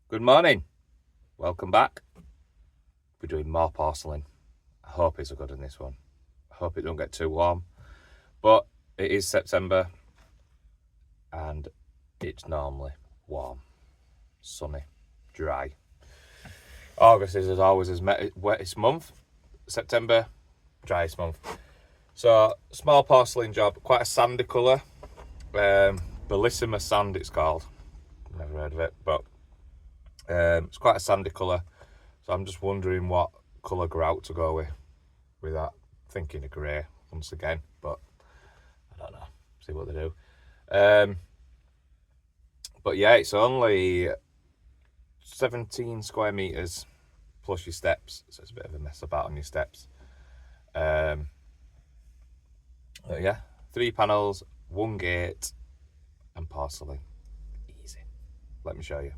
Good morning. Welcome back. We're doing more porcelain. I hope it's a good in this one. I hope it don't get too warm. But it is September and it's normally warm, sunny, dry. August is, as always, as wettest month. September, driest month. So, small porcelain job, quite a sandy colour. Bellissima sand it's called. Never heard of it, but it's quite a sandy colour. So I'm just wondering what colour grout to go with that. Thinking of grey once again, but I don't know. See what they do. But yeah, it's only 17 square metres plus your steps, so it's a bit of a mess about on your steps. But yeah, 3 panels, 1 gate, and porcelain. Easy. Let me show you.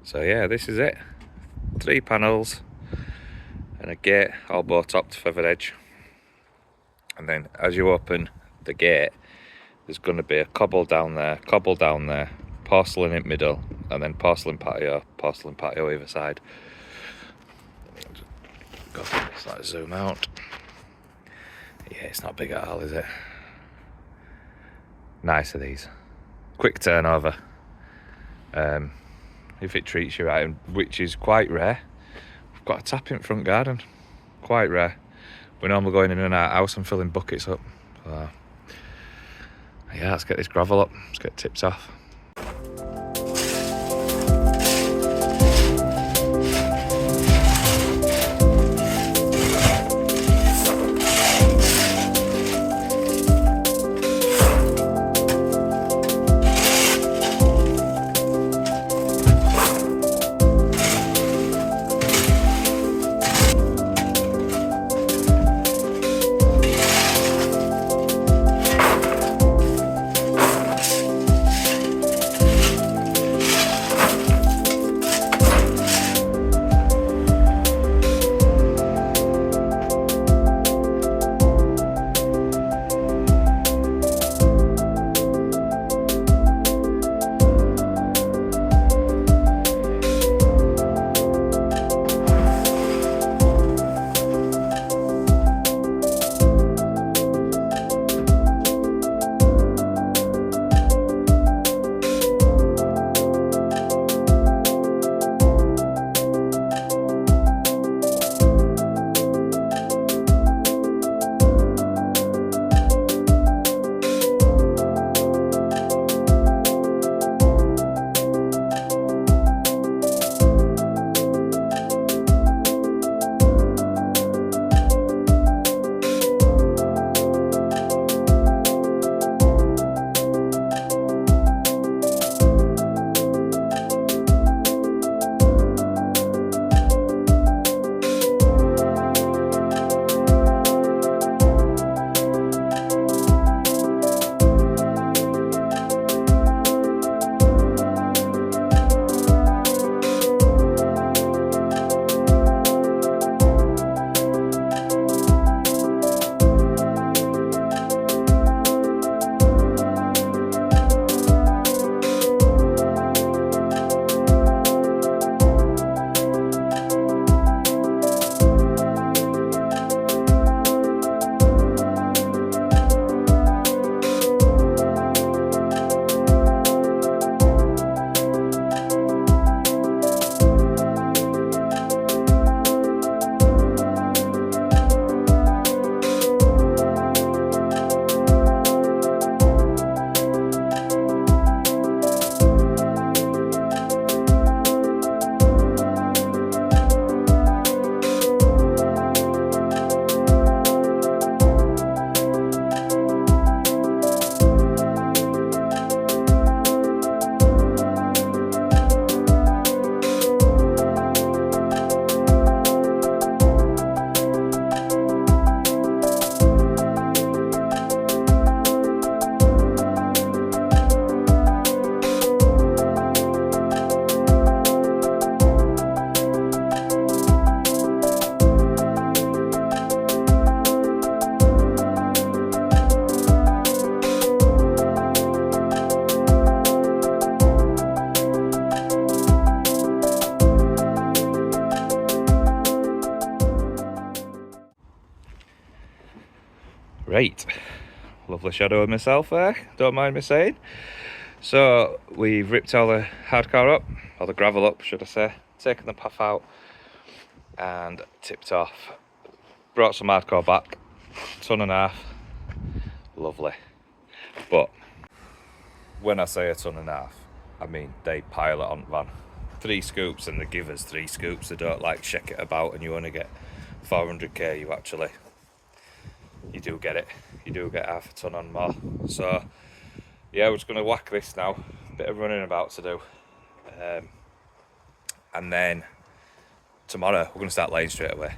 So yeah, this is it. 3 panels and a gate, all bow-topped feathered edge. And then as you open the gate, there's going to be a cobble down there, porcelain in the middle, and then porcelain patio either side. Go for this, let's zoom out. Yeah, it's not big at all, is it? Nice of these. Quick turnover. If it treats you right, which is quite rare. We've got a tap in front garden. Quite rare. We're normally going in and out house and filling buckets up. So, yeah, let's get this gravel up. Let's get tipped off. Right, lovely shadow of myself there, don't mind me saying. So we've ripped all the hardcore up, or the gravel up should I say, taken the path out and tipped off. Brought some hardcore back, 1.5 tons, lovely. But when I say 1.5 tons, I mean they pile it on the van. 3 scoops and they give us 3 scoops. They don't like check it about and you only get 400k. You do get it. You do get 0.5 ton on more. So yeah, we're just going to whack this now. Bit of running about to do. And then tomorrow we're going to start laying straight away.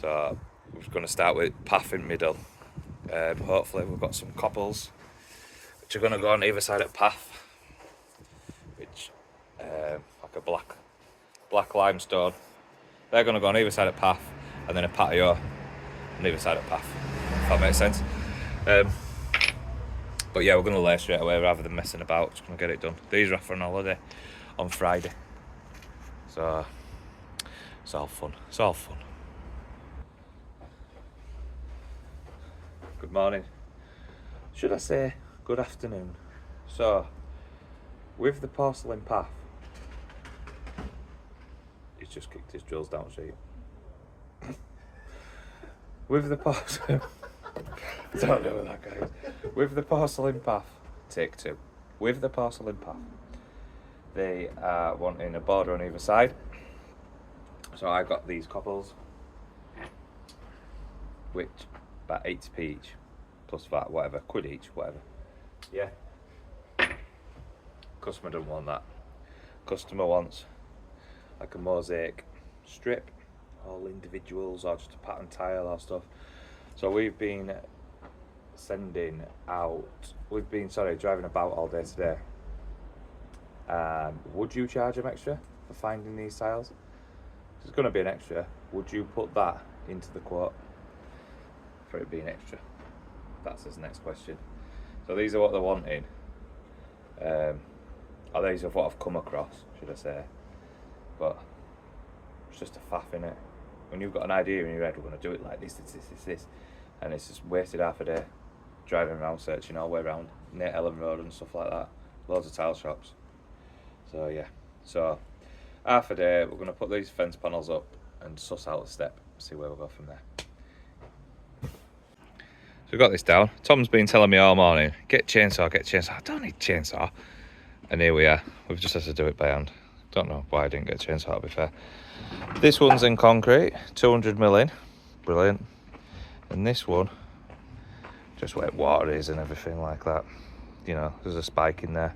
So we're going to start with path in middle. Hopefully we've got some cobbles which are going to go on either side of path, which like a black limestone. They're going to go on either side of path, and then a patio on either side of path, if that makes sense. But yeah, we're going to lay straight away rather than messing about. Just going to get it done. These are off on holiday on Friday, so it's all fun. It's all fun. Good morning. Should I say good afternoon? So, with the porcelain path, he's just kicked his drills down sheet. With the porcelain, I don't know what that guy is. With the porcelain path, take 2. With the porcelain path, they are wanting a border on either side. So I got these cobbles, which about 80p each, plus VAT, whatever, quid each, whatever. Yeah. Customer doesn't want that. Customer wants like a mosaic strip, all individuals, or just a pattern tile or stuff. So we've been driving about all day today. Would you charge them extra for finding these tiles? It's going to be an extra. Would you put that into the quote for it being extra? That's his next question. So these are what they're wanting. Or these are what I've come across, should I say. But it's just a faff, innit? When you've got an idea in your head, we're going to do it like this, and it's just wasted half a day driving around, searching all the way around near Ellen Road and stuff like that. Loads of tile shops. So yeah, so half a day, we're going to put these fence panels up and suss out a step, see where we'll go from there. So we've got this down. Tom's been telling me all morning, get chainsaw, get chainsaw. I don't need chainsaw. And here we are. We've just had to do it by hand. Don't know why I didn't get a chainsaw, to be fair. This one's in concrete, 200mm in. Brilliant. And this one, just where water is and everything like that. You know, there's a spike in there.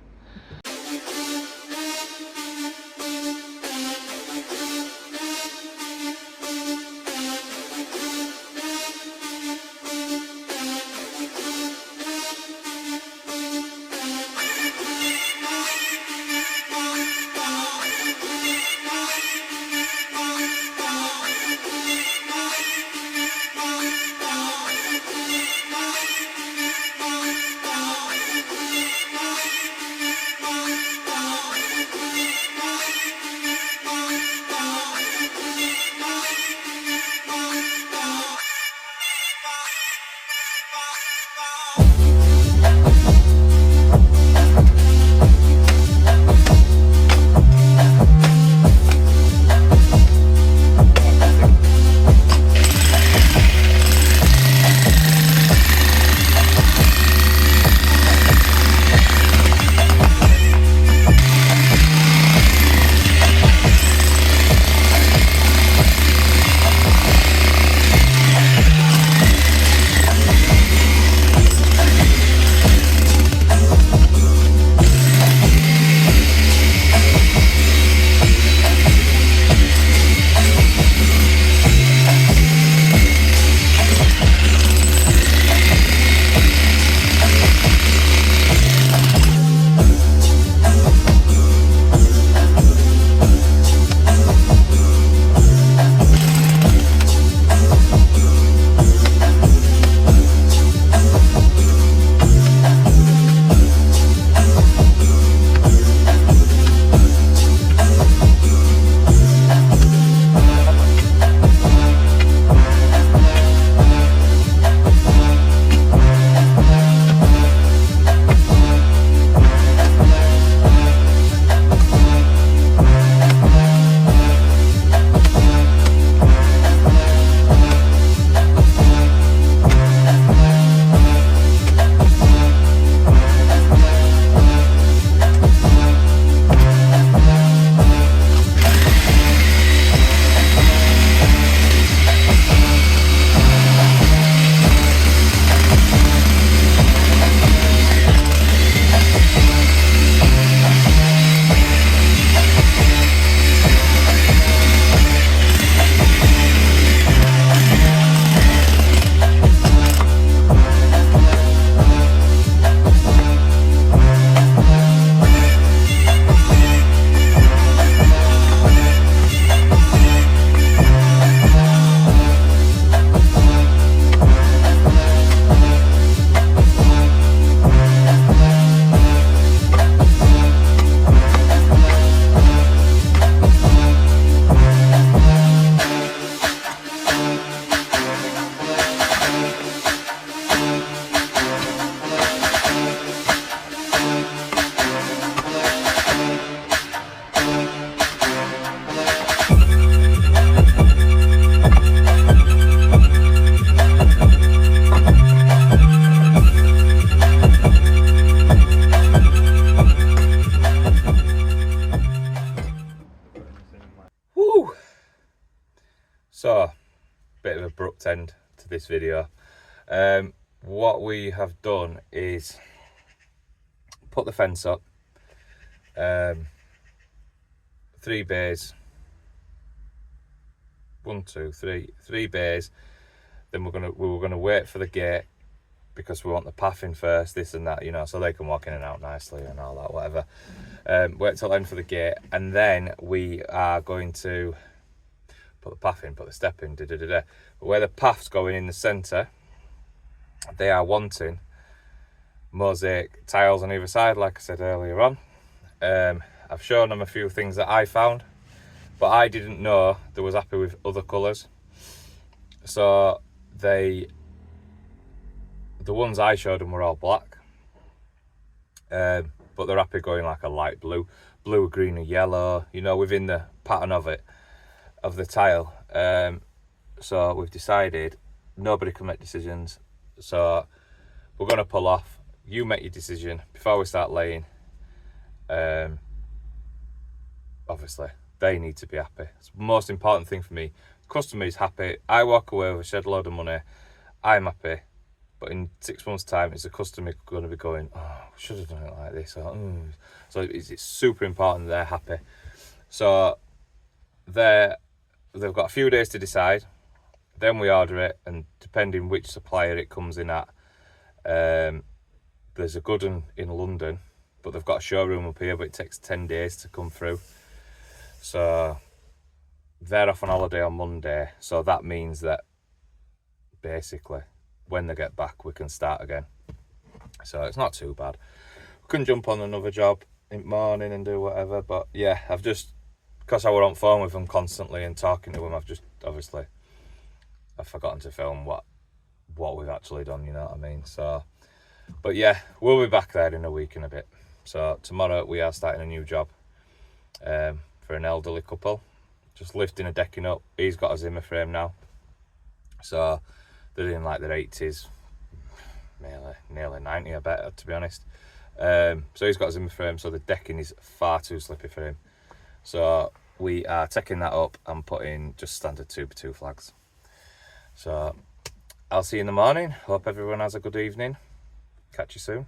So, bit of an abrupt end to this video. What we have done is put the fence up, 3 bays, 1, 2, 3, 3 bays. Then we were gonna wait for the gate because we want the path in first, this and that, you know, so they can walk in and out nicely and all that, whatever. Wait till end for the gate, and then we are going to put the path in, put the step in, But where the path's going in the centre, they are wanting mosaic tiles on either side, like I said earlier on. I've shown them a few things that I found, but I didn't know they was happy with other colours. So the ones I showed them were all black, but they're happy going like a light blue, green, or yellow, you know, within the pattern of the tile. So we've decided nobody can make decisions, so we're going to pull off. You make your decision before we start laying. Obviously they need to be happy. It's the most important thing for me. Customer is happy. I walk away with a shed load of money, I'm happy. But in 6 months' time, is the customer going to be going, oh, should have done it like this? Or, So it's super important they're happy. So they've got a few days to decide. Then we order it, and depending which supplier it comes in at, there's a good one in London, but they've got a showroom up here, but it takes 10 days to come through. So they're off on holiday on Monday, so that means that basically when they get back we can start again. So it's not too bad. We can jump on another job in the morning and do whatever, but yeah, I've just, because I were on phone with them constantly and talking to them, I've forgotten to film what we've actually done, you know what I mean? So, but yeah, we'll be back there in a week and a bit. So tomorrow we are starting a new job for an elderly couple, just lifting a decking up. He's got a Zimmer frame now, so they're in like their 80s, nearly 90, I bet, to be honest. So he's got a Zimmer frame, so the decking is far too slippy for him. So we are taking that up and putting just standard 2x2 flags. So I'll see you in the morning. Hope everyone has a good evening. Catch you soon.